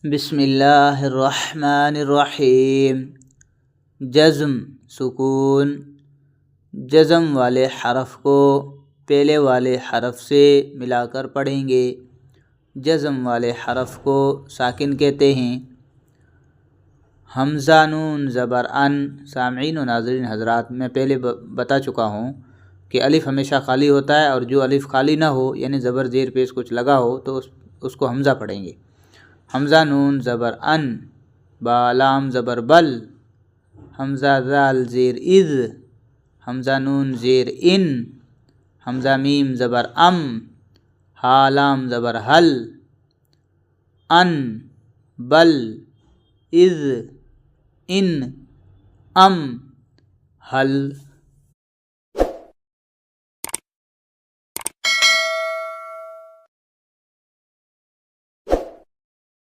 بسم اللہ الرحمن الرحیم۔ جزم سکون، جزم والے حرف کو پہلے والے حرف سے ملا کر پڑھیں گے۔ جزم والے حرف کو ساکن کہتے ہیں۔ حمزہ نون زبر ان۔ سامعین و ناظرین حضرات، میں پہلے بتا چکا ہوں کہ الف ہمیشہ خالی ہوتا ہے، اور جو الف خالی نہ ہو یعنی زبر زیر پیش کچھ لگا ہو تو اس کو حمزہ پڑھیں گے۔ حمزہ نون زبر ان، با لام زبر بل، حمزہ ذال زیر اذ، حمزہ نون زیر ان، حمزہ میم زبر ام، ہا لام زبر حل، ان، بل، اذ، ان، ام، حل۔